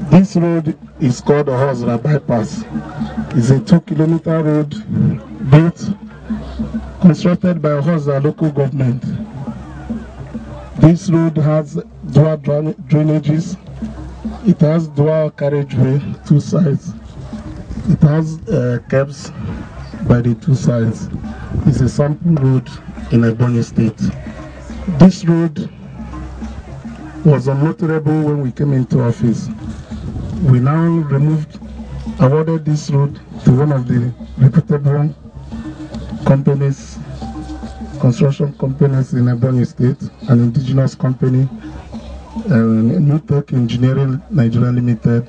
This road is called the Oshiri bypass. It's a 2-kilometer road constructed by Oshiri local government. This road has dual drainages. It has dual carriageway, 2 sides. It has curbs by the 2 sides. It's a sample road in Ebonyi State. This road was unmotorable when we came into office. We now awarded this road to one of the reputable companies, construction companies in Ebonyi State, an indigenous company, New Tech Engineering Nigeria Limited,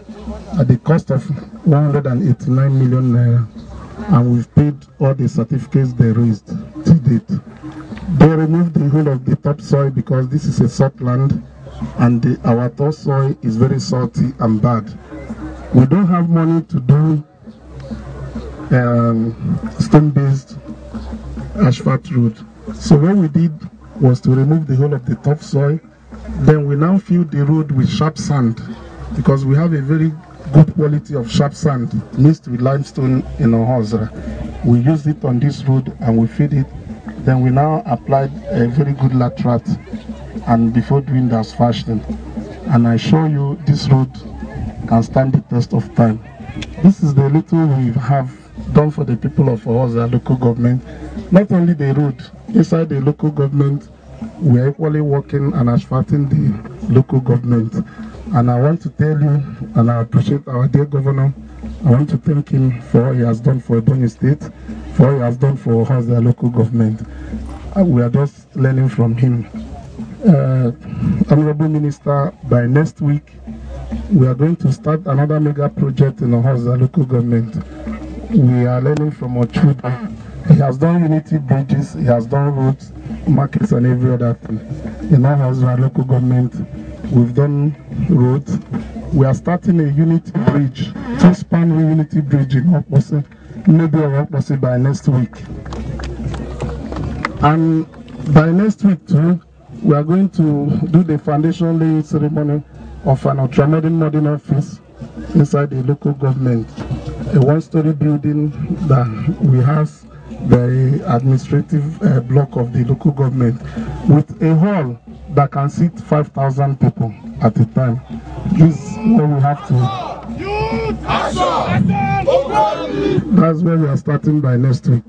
at the cost of 189 million naira, and we've paid all the certificates they raised to date. They removed the whole of the topsoil because this is a salt land, and our topsoil is very salty and bad. We don't have money to do stone-based asphalt road. So what we did was to remove the whole of the topsoil. Then we now fill the road with sharp sand, because we have a very good quality of sharp sand mixed with limestone in Oshiri. We used it on this road and we feed it. Then we now applied a very good laterite, and before doing the asphalting. And I show you this road can stand the test of time. This is the little we have done for the people of Oshiri local government. Not only the road, inside the local government, we are equally working and asphalting the local government. And I want to tell you, and I appreciate our dear governor, I want to thank him for what he has done for Ebonyi State, for what he has done for Oshiri local government. We are just learning from him. Honorable Minister, by next week, we are going to start another mega project in Oshiri local government. We are learning from Oshiri. He has done unity bridges, he has done roads, markets, and every other thing. In Oshiri local government, we've done roads. We are starting a unity bridge, 2-span unity bridge in Okpose, maybe Okpose by next week. And by next week too, we are going to do the foundation laying ceremony of an ultra-modern office inside the local government. A 1-story building that we house the administrative block of the local government, with a hall that can seat 5,000 people at a time. This is what we have to. That's where we are starting by next week.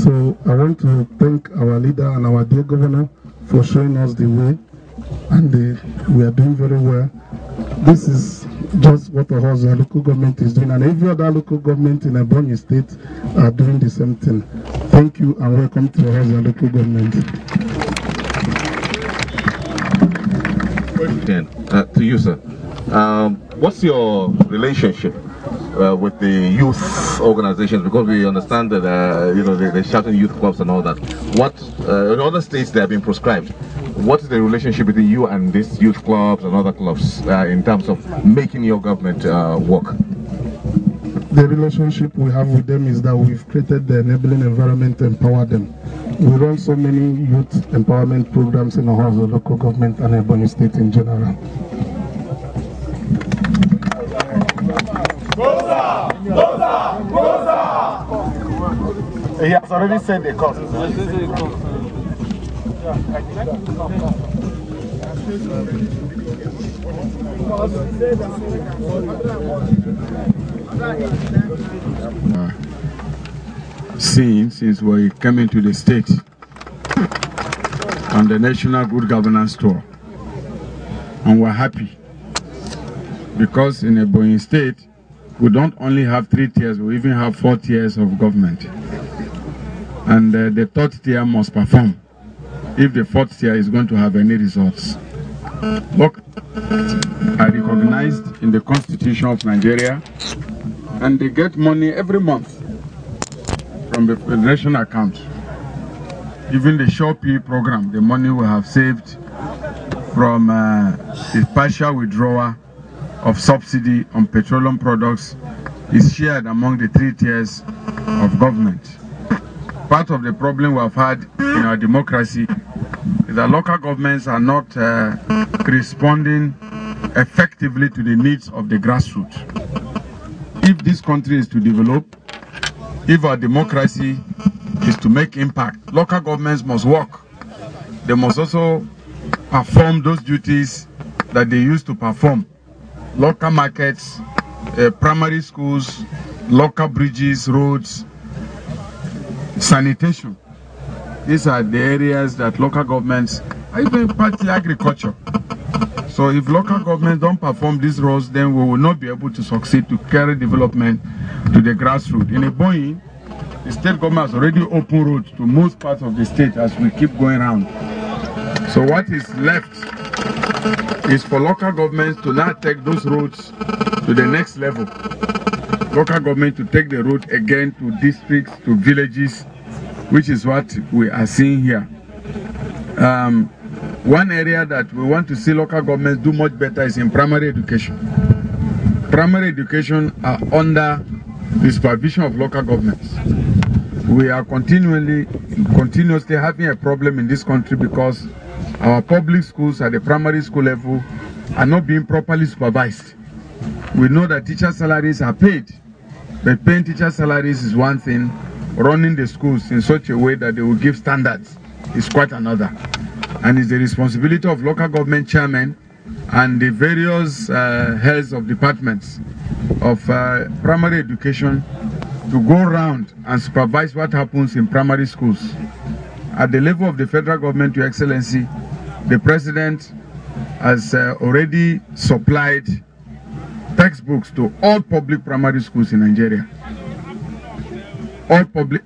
So I want to thank our leader and our dear governor for showing us the way, and we are doing very well. This is just what the Oshiri local government is doing, and every other local government in Ebonyi State are doing the same thing. Thank you and welcome to Oshiri local government. To you, sir. What's your relationship with the youth organizations? Because we understand that they're shouting youth clubs and all that. What in other states they have been proscribed? What is the relationship between you and these youth clubs and other clubs in terms of making your government work? The relationship we have with them is that we've created the enabling environment to empower them. We run so many youth empowerment programs in Oshiri local government and Ebonyi State in general. He has already said the cost. Since we came into the state on the National Good Governance Tour, and we're happy because in Ebonyi State we don't only have 3 tiers, we even have 4 tiers of government, and the 3rd tier must perform if the 4th tier is going to have any results. Look, are recognized in the Constitution of Nigeria, and they get money every month from the federation account. Even the Shopee program, the money we have saved from the partial withdrawal of subsidy on petroleum products is shared among the 3 tiers of government. Part of the problem we have had in our democracy is that local governments are not responding effectively to the needs of the grassroots. If this country is to develop, if our democracy is to make impact, local governments must work. They must also perform those duties that they used to perform. Local markets, primary schools, local bridges, roads, sanitation. These are the areas that local governments, even partly agriculture. So if local governments don't perform these roles, then we will not be able to succeed to carry development to the grassroots. In Ubueu, the state government has already opened roads to most parts of the state as we keep going around. So what is left is for local governments to now take those roads to the next level. Local government to take the road again to districts, to villages, which is what we are seeing here. One area that we want to see local governments do much better is in primary education. Primary education are under the supervision of local governments. We are continuously having a problem in this country because our public schools at the primary school level are not being properly supervised. We know that teacher salaries are paid, but paying teacher salaries is one thing, running the schools in such a way that they will give standards is quite another. And it's the responsibility of local government chairmen and the various heads of departments of primary education to go around and supervise what happens in primary schools. At the level of the federal government, Your Excellency, the President has already supplied textbooks to all public primary schools in Nigeria.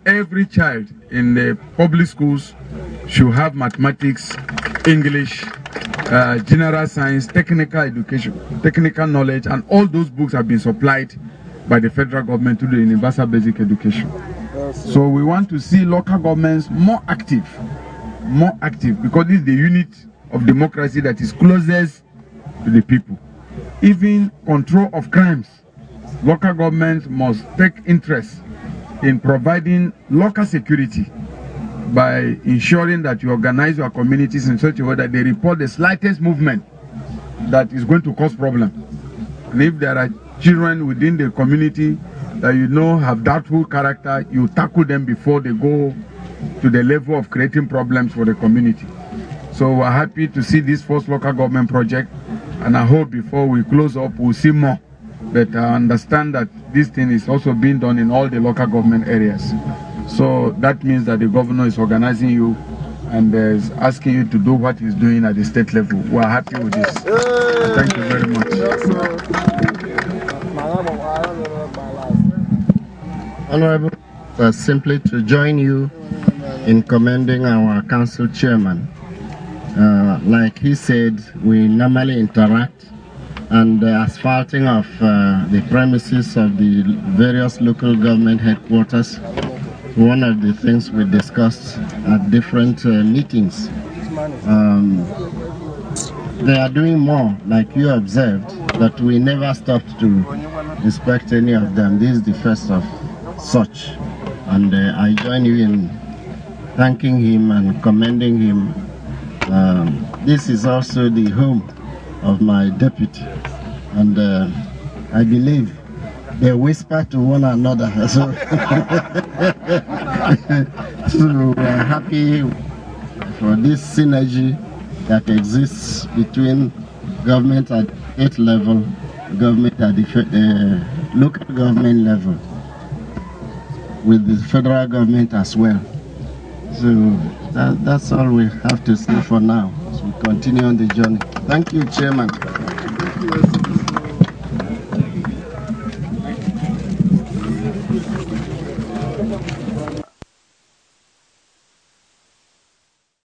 Every child in the public schools should have mathematics, English, general science, technical education, technical knowledge, and all those books have been supplied by the federal government to the universal basic education. So we want to see local governments more active, because this is the unit of democracy that is closest to the people. Even control of crimes, local governments must take interest in providing local security by ensuring that you organize your communities in such a way that they report the slightest movement that is going to cause problems. And if there are children within the community that you know have doubtful character, you tackle them before they go to the level of creating problems for the community. So we're happy to see this first local government project, and I hope before we close up we'll see more. But I understand that this thing is also being done in all the local government areas. So that means that the governor is organizing you and is asking you to do what he's doing at the state level. We are happy with this. Thank you very much. Honorable, simply to join you in commending our council chairman. Like he said, we normally interact, and the asphalting of the premises of the various local government headquarters, one of the things we discussed at different meetings. They are doing more, like you observed, but we never stopped to inspect any of them. This is the first of such, and I join you in thanking him and commending him. This is also the home of my deputy, and I believe they whisper to one another. So, so we are happy for this synergy that exists between government at state level, government at the local government level, with the federal government as well. So that's all we have to say for now as we continue on the journey. Thank you, Chairman.